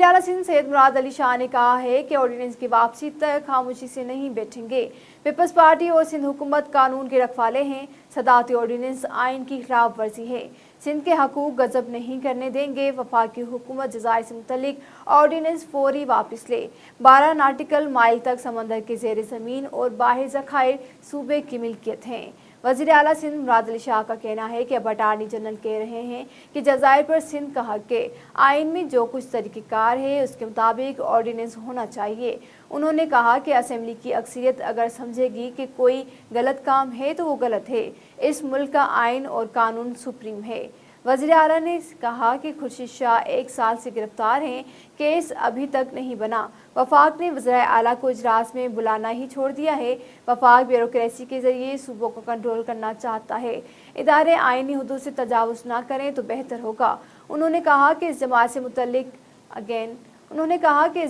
आला सिंध सैयद मुराद अली शाह ने कहा है कि ऑर्डिनेंस की वापसी तक खामोशी से नहीं बैठेंगे। पीपल्स पार्टी और सिंध हुकूमत कानून के रखवाले हैं। सदाती ऑर्डिनेंस आइन की खिलाफ वर्जी है। सिंध के हकूक गजब नहीं करने देंगे। वफाकी हुकूमत जजायर से मुतल्लिक ऑर्डिनेंस फौरी वापस ले। 12 नाटिकल माइल तक समंदर के ज़ेर ज़मीन और बाहर ज़खायर सूबे की मिल्कियत हैं। वज़ीर आला सिंध मुराद अली शाह का कहना है कि अब अटार्नी जनरल कह रहे हैं कि जजायर पर सिंध का हक है। आइन में जो कुछ तरीक़ेकार है उसके मुताबिक ऑर्डिनेंस होना चाहिए। उन्होंने कहा कि असेंबली की अक्सरियत अगर समझेगी कि कोई गलत काम है तो वो गलत है। इस मुल्क का आइन और कानून सुप्रीम है। वज़ीर आला ने कहा कि खुर्शीद शाह 1 साल से गिरफ्तार हैं। केस अभी तक नहीं बना। वफाक ने वज़ीर आला को इजलास में बुलाना ही छोड़ दिया है। वफाक ब्यूरोक्रेसी के जरिए सूबों को कंट्रोल करना चाहता है। इदारे आइनी हुदूद से तजावुज़ ना करें तो बेहतर होगा। उन्होंने कहा कि इस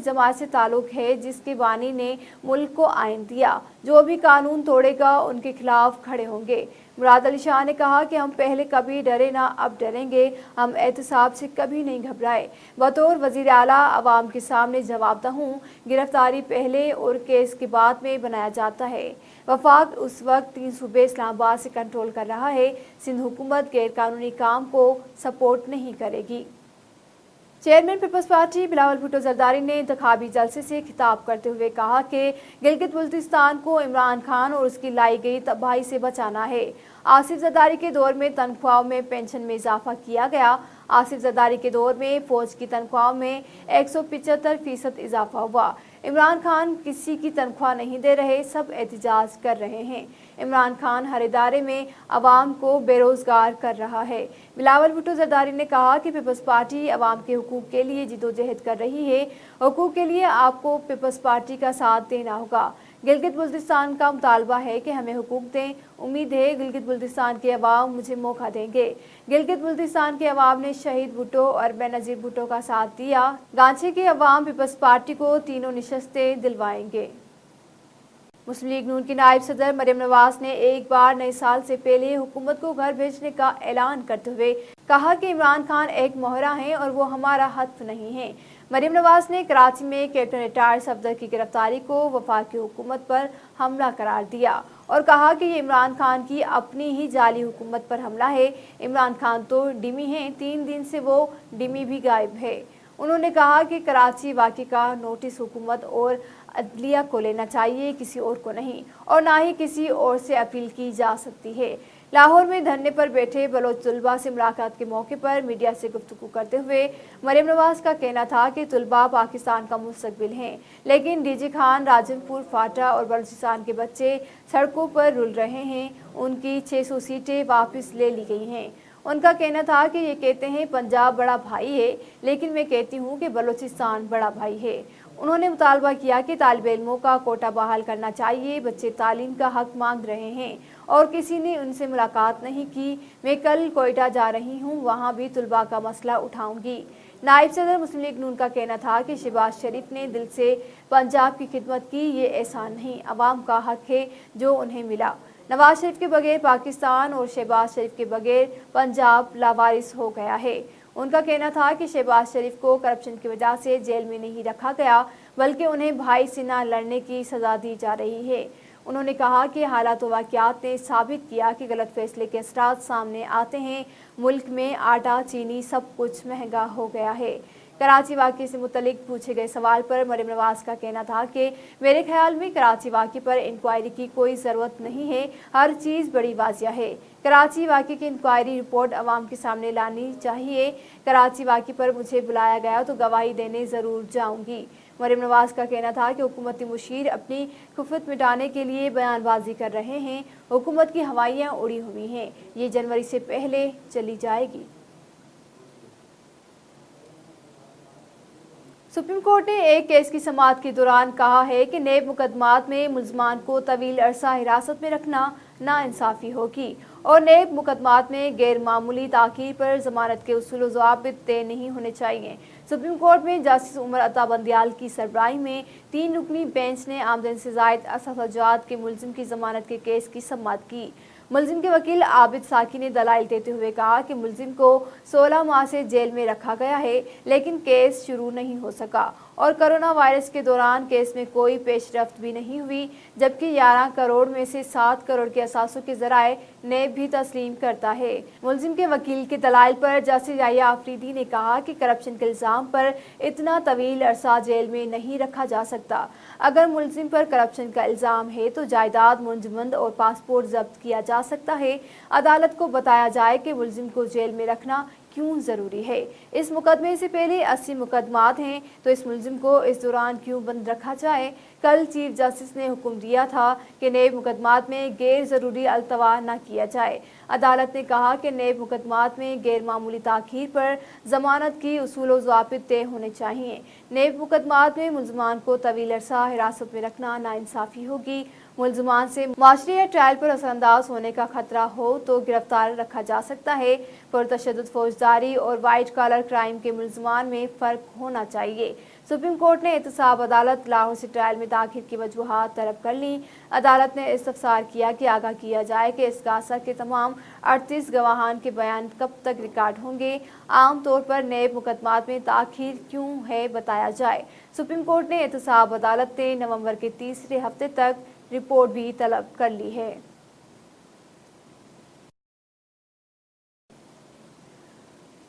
जमात से ताल्लुक़ है जिसके बानी ने मुल्क को आइन दिया। जो भी कानून तोड़ेगा उनके खिलाफ खड़े होंगे। मुराद अली शाह ने कहा कि हम पहले कभी डरे ना, अब डरेंगे। हम एहतसाब से कभी नहीं घबराए। बतौर वज़ीर आला अवाम के सामने जवाबदेह हूँ। गिरफ्तारी पहले और केस के बाद में बनाया जाता है। वफाक उस वक्त 3 सूबे इस्लामाबाद से कंट्रोल कर रहा है। सिंध हुकूमत गैर कानूनी काम को सपोर्ट नहीं करेगी। चेयरमैन पीपल्स पार्टी बिलावल भुट्टो जरदारी ने इंतखाबी जलसे से खिताब करते हुए कहा कि गिलगित बल्तिस्तान को इमरान खान और उसकी लाई गई तबाही से बचाना है। आसिफ जरदारी के दौर में तनख्वाहों में पेंशन में इजाफा किया गया। आसिफ जरदारी के दौर में फौज की तनख्वाहों में 175% इजाफा हुआ। इमरान खान किसी की तनख्वाह नहीं दे रहे, सब एहतजाज कर रहे हैं। इमरान खान हर इदारे में अवाम को बेरोजगार कर रहा है। बिलावल भुट्टो जरदारी ने कहा कि पीपल्स पार्टी अवाम के हुकूक के लिए जिदोजहद कर रही है। हुकूक के लिए आपको पीपल्स पार्टी का साथ देना होगा। गिलगित बल्तिस्तान का मुतालबा है कि हमें हुकूक दें। उम्मीद है गिलगित बल्तिस्तान के अवाम मुझे मौका देंगे। गिलगित बल्तिस्तान के अवाम ने शहीद भुट्टो और बेनज़ीर भुट्टो का साथ दिया। गांची के अवाम पीपल्स पार्टी को तीनों निशस्तें दिलवाएंगे। मुस्लिम लीग नून की नायब सदर मरियम नवाज ने एक बार नए साल से पहले हुकूमत को घर भेजने का ऐलान करते हुए कहा कि इमरान खान एक मोहरा हैं और वो हमारा हत्फ नहीं है। मरियम नवाज ने कराची में कैप्टन रिटायर्ड सफदर की गिरफ्तारी को वफाकी हुकूमत पर हमला करार दिया और कहा कि ये इमरान खान की अपनी ही जाली हुकूमत पर हमला है। इमरान खान तो डिमी हैं, 3 दिन से वो डिमी भी गायब है। उन्होंने कहा कि कराची वाक़े का नोटिस हुकूमत और अदलिया को लेना चाहिए, किसी और को नहीं, और ना ही किसी और से अपील की जा सकती है। लाहौर में धरने पर बैठे बलोच तुलबा से मुलाकात के मौके पर मीडिया से गुफ्तगू करते हुए मरियम नवाज का कहना था कि तुलबा पाकिस्तान का मुस्तकबिल हैं, लेकिन डीजी खान, राजनपुर, फाटा और बलूचिस्तान के बच्चे सड़कों पर रुल रहे हैं। उनकी 600 सीटें वापस ले ली गई हैं। उनका कहना था कि ये कहते हैं पंजाब बड़ा भाई है, लेकिन मैं कहती हूँ कि बलूचिस्तान बड़ा भाई है। उन्होंने मुतालबा किया कि तालिब इल्मों का कोटा बहाल करना चाहिए। बच्चे तालीम का हक मांग रहे हैं और किसी ने उनसे मुलाकात नहीं की। मैं कल कोयटा जा रही हूँ, वहाँ भी तुलबा का मसला उठाऊंगी। नायब सदर मुस्लिम लीग नून का कहना था कि शहबाज शरीफ ने दिल से पंजाब की खिदमत की, ये एहसान नहीं, अवाम का हक है जो उन्हें मिला। नवाज शरीफ के बगैर पाकिस्तान और शहबाज शरीफ के बगैर पंजाब लावारिस हो गया है। उनका कहना था कि शहबाज शरीफ को करप्शन की वजह से जेल में नहीं रखा गया, बल्कि उन्हें भाई से ना लड़ने की सज़ा दी जा रही है। उन्होंने कहा कि हालात व वाक़यात ने साबित किया कि गलत फैसले के असरात सामने आते हैं। मुल्क में आटा, चीनी सब कुछ महंगा हो गया है। कराची वाक़े से मुतलिक पूछे गए सवाल पर मरियम नवाज का कहना था कि मेरे ख्याल में कराची वाक़े पर इंक्वायरी की कोई ज़रूरत नहीं है, हर चीज़ बड़ी वाज़िया है। कराची वाक़े की इंक्वायरी रिपोर्ट अवाम के सामने लानी चाहिए। कराची वाक़े पर मुझे बुलाया गया तो गवाही देने ज़रूर जाऊँगी। मरियम नवाज का कहना था कि हुकूमती मुशीर अपनी खुफत मिटाने के लिए बयानबाजी कर रहे हैं। हुकूमत की हवाइयाँ उड़ी हुई हैं, ये जनवरी से पहले चली जाएगी। सुप्रीम कोर्ट ने एक केस की समाअत के दौरान कहा है कि नेब मुकदमात में मुल्ज़मान को तवील अरसा हिरासत में रखना नाइंसाफ़ी होगी और नेब मुकदमात में गैर मामूली ताख़ीर पर ज़मानत के उसूल व ज़वाबित तय नहीं होने चाहिए। सुप्रीम कोर्ट में जस्टिस उमर अता बंदियाल की सरबराही में 3 रुकनी बेंच ने आमदन से ज़ायद असफजात के मुल्ज़िम की ज़मानत के केस की समाअत की। मुलजिम के वकील आबिद साकी ने दलाइल देते हुए कहा कि मुलजिम को 16 माह से जेल में रखा गया है, लेकिन केस शुरू नहीं हो सका और कोरोना वायरस के दौरान केस में कोई पेशरफ्त भी नहीं हुई, जबकि 11 करोड़ में से 7 करोड़ के असासों के जराए नेब भी तस्लीम करता है। मुलजिम के वकील के दलाइल पर जस्टिस याहिया आफरीदी ने कहा कि करप्शन के इल्जाम पर इतना तवील अरसा जेल में नहीं रखा जा सकता। अगर मुलजिम पर करप्शन का इल्जाम है तो जायदाद मुंजमद और पासपोर्ट जब्त किया जा सकता है। अदालत को बताया जाए कि मुलजिम को जेल में रखना क्यों जरूरी है। इस मुकदमे से पहले 80 मुकदमात हैं, तो इस मुलजिम को इस दौरान क्यों बंद रखा जाए। कल चीफ जस्टिस ने हुक्म दिया था कि नेब मुकदमात में गैर जरूरी अल्तवा न किया जाए। अदालत ने कहा कि नेब मुकदमात में गैर मामूली ताखीर पर जमानत की उसूल व ज़ाबित तय होने चाहिए। नेब मुकदमात में मुलजमान को तवील अरसा हिरासत में रखना नाइंसाफी होगी। मुलजमान से माशरे या ट्रायल पर असरअंदाज होने का खतरा हो तो गिरफ्तार रखा जा सकता है। पुरतशद्दुद फौजदारी और वाइट कॉलर क्राइम के मुलजमान में फ़र्क होना चाहिए। सुप्रीम कोर्ट ने एहतसाब अदालत लाहौर से ट्रायल में दाखिल की वजूहात तलब कर ली। अदालत ने इस्तफसार किया कि आगाह किया जाए कि इस कासा के तमाम 38 गवाहान के बयान कब तक रिकॉर्ड होंगे। आम तौर पर नेब मुकदमात में ताखीर क्यों है बताया जाए। सुप्रीम कोर्ट ने एहतसाब अदालत ने नवंबर के तीसरे हफ्ते तक रिपोर्ट भी तलब कर ली है।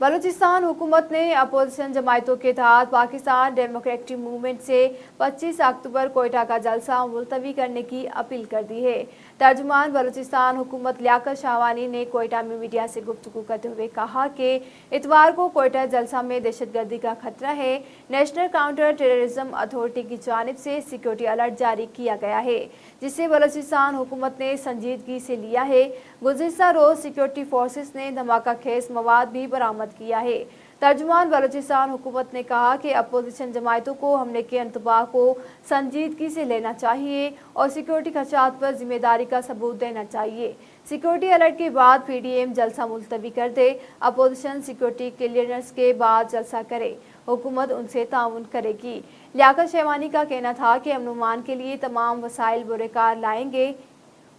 बलूचिस्तान हुकूमत ने अपोजिशन जमायतों के तहत पाकिस्तान डेमोक्रेटिक मूवमेंट से 25 अक्टूबर कोयटा का जलसा मुलतवी करने की अपील कर दी है। तर्जुमान बलूचिस्तान हुकूमत लियाकत शाहवानी ने कोयटा में मीडिया से गुफ्तगू करते हुए कहा कि इतवार को कोयटा जलसा में दहशतगर्दी का खतरा है। नेशनल काउंटर टेररिज्म अथॉरिटी की जानिब से सिक्योरिटी अलर्ट जारी किया गया है, जिसे बलूचिस्तान हुकूमत ने संजीदगी से लिया है। गुज़िश्ता रोज सिक्योरिटी फोर्सेस ने धमाका खेज मवाद भी बरामद किया है। तर्जुमान बलूचिस्तान हुकूमत ने कहा कि अपोजिशन जमायतों को हमले के इंतबाह को संजीदगी से लेना चाहिए और सिक्योरिटी खदशात पर जिम्मेदारी का सबूत देना चाहिए। सिक्योरिटी अलर्ट के बाद पीडीएम जलसा मुलतवी कर दे। अपोजिशन सिक्योरिटी क्लियरेंस के बाद जलसा करे, हुकूमत उनसे ताउन करेगी। लियाकत शाहवानी का कहना था कि अमन के लिए तमाम वसाइल बुरेकार लाएंगे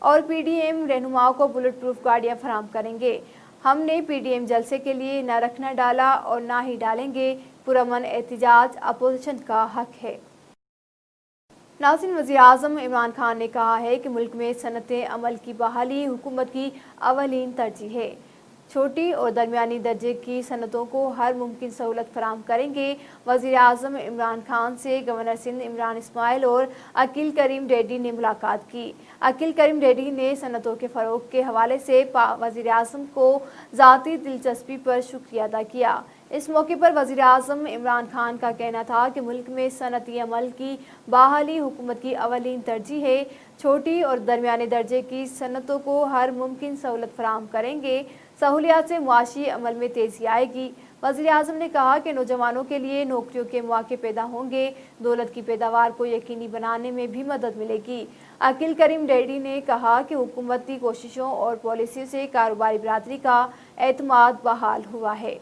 और पीडीएम रहनुमाओं को बुलेट प्रूफ गाड़ियां फराहम करेंगे। हमने पीडीएम जलसे के लिए न रखना डाला और ना ही डालेंगे। पुरअमन एहतिजाज अपोजिशन का हक है। नाज़रीन, वज़ीर-ए-आज़म इमरान खान ने कहा है कि मुल्क में सनअते अमल की बहाली हुकूमत की अवलीन तरजीह है। छोटी और दरमियानी दर्जे की सनतों को हर मुमकिन सहूलत फराहम करेंगे। वज़ीर-ए-आज़म इमरान खान से गवर्नर सिंध इमरान इस्माइल और अकील करीम रेड्डी ने मुलाकात की। अकील करीम रेड्डी ने सनतों के फ़रोग़ के हवाले से वज़ीर-ए-आज़म को ज़ाती दिलचस्पी पर शुक्रिया अदा किया। इस मौके पर वज़ीर-ए-आज़म इमरान खान का कहना था कि मुल्क में सनअती अमल की बहाली हुकूमत की अवलीन तरजीह है। छोटी और दरमियाने दर्जे की सनतों को हर मुमकिन सहूलत फराहम करेंगे। सहूलियात से मुआशी अमल में तेज़ी आएगी। वज़ीर-ए-आज़म ने कहा कि नौजवानों के लिए नौकरियों के मौके पैदा होंगे। दौलत की पैदावार को यकीनी बनाने में भी मदद मिलेगी। अकील करीम रेड्डी ने कहा कि हुकूमती कोशिशों और पॉलिसी से कारोबारी बरादरी का एतमाद बहाल हुआ है।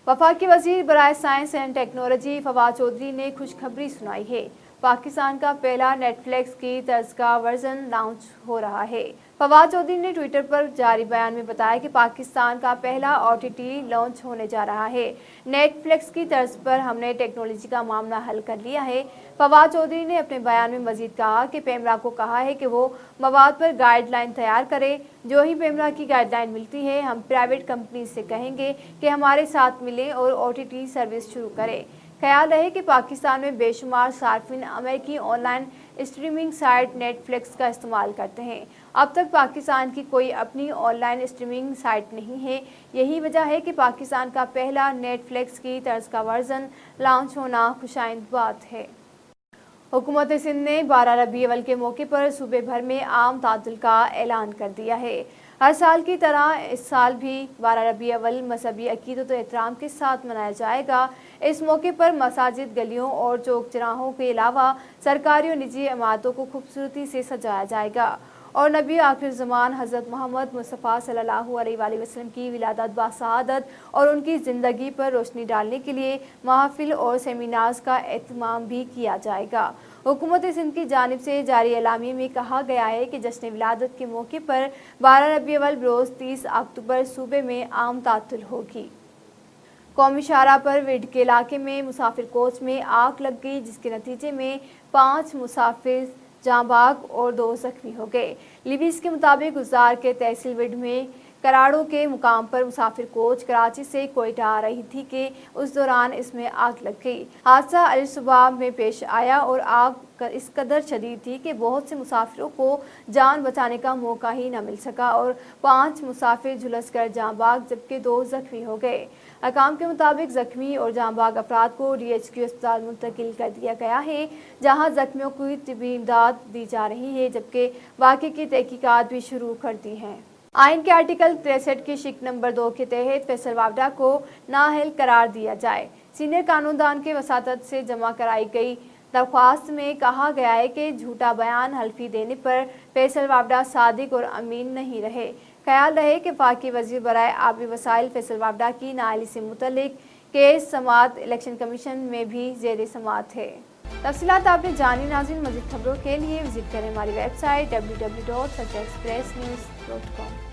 वफाकी वज़ीर बराए science and technology Fawad Chaudhry ने खुशखबरी सुनाई है। पाकिस्तान का पहला नेटफ्लिक्स की तर्ज का वर्जन लॉन्च हो रहा है। फवाद चौधरी ने ट्विटर पर जारी बयान में बताया कि पाकिस्तान का पहला ओटीटी लॉन्च होने जा रहा है। नेटफ्लिक्स की तर्ज पर हमने टेक्नोलॉजी का मामला हल कर लिया है। फवाद चौधरी ने अपने बयान में मजीद कहा कि पेमरा को कहा है कि वो मवाद पर गाइडलाइन तैयार करे। जो ही पेमरा की गाइडलाइन मिलती है, हम प्राइवेट कंपनी से कहेंगे कि हमारे साथ मिले और ओटीटी सर्विस शुरू करें। ख्याल रहे कि पाकिस्तान में बेशुमार सार्फिन अमेरिकी ऑनलाइन स्ट्रीमिंग साइट नेटफ्लिक्स का इस्तेमाल करते हैं। अब तक पाकिस्तान की कोई अपनी ऑनलाइन स्ट्रीमिंग साइट नहीं है। यही वजह है कि पाकिस्तान का पहला नेटफ्लिक्स की तर्ज का वर्जन लॉन्च होना खुशाइंद बात है। हुकूमत सिंध ने 12 रबी अव्वल के मौके पर सूबे भर में आम तातिल का ऐलान कर दिया है। हर साल की तरह इस साल भी 12 रबी अव्वल मजहबी अकीदत और एहतराम के साथ मनाया जाएगा। इस मौके पर मसाजिद, गलियों और चौक चौराहों के अलावा सरकारी और निजी इमारतों को खूबसूरती से सजाया जाएगा। और नबी आखिर ज़मान हज़रत मोहम्मद मुस्तफ़ा सल्लल्लाहु अलैहि वसल्लम की विलादत बासआदत और उनकी ज़िंदगी पर रोशनी डालने के लिए महफिल और सेमिनार्स का एहतमाम भी किया जाएगा। हुकूमत सिंध की जानिब से जारी एलामिया में कहा गया है कि जश्न विलादत के मौके पर 12 रबीउल अव्वल बरोज़ 30 अक्टूबर सूबे में आम तातुल होगी। कौमी शाहराह पर विड के इलाके में मुसाफिर कोच में आग लग गई, जिसके नतीजे में 5 मुसाफिर जाँ बाग और 2 जख्मी हो गए। लिवीज के मुताबिक गुजार के तहसील विड में कराड़ों के मुकाम पर मुसाफिर कोच कराची से कोयटा आ रही थी कि उस दौरान इसमें आग लग गई। हादसा अल सुबह में पेश आया और आग इस कदर शदीद थी कि बहुत से मुसाफिरों को जान बचाने का मौका ही न मिल सका और 5 मुसाफिर झुलस कर जाँ बाग जबकि 2 जख्मी हो गए। हकाम के मुताबिक जख्मी और जाँ बाग अफराद को DHQ अस्पताल मुंतकिल कर दिया गया है, जहाँ जख्मियों को तिब्बी इमदाद दी जा रही है, जबकि वाक़े की तहकीकात भी शुरू कर दी हैं। आइन के आर्टिकल 63 की शिक नंबर 2 के तहत फैसल वावडा को नाअहल करार दिया जाए। सीनियर कानूनदान के वसातत से जमा कराई गई दरख्वास्त में कहा गया है कि झूठा बयान हल्फी देने पर फैसल वावडा सादिक और अमीन नहीं रहे। ख्याल रहे कि वफाकी वज़ीर बराए आबी वसाइल फैसल वावडा की नाअहली से मुतल्लिक केस समाअत इलेक्शन कमीशन में भी ज़ेर समाअत है। तफसीलात आपने जानी। नाज़रीन, मज़ीद खबरों के लिए विजिट करें हमारी वेबसाइट www.sajjaexpressnews.com।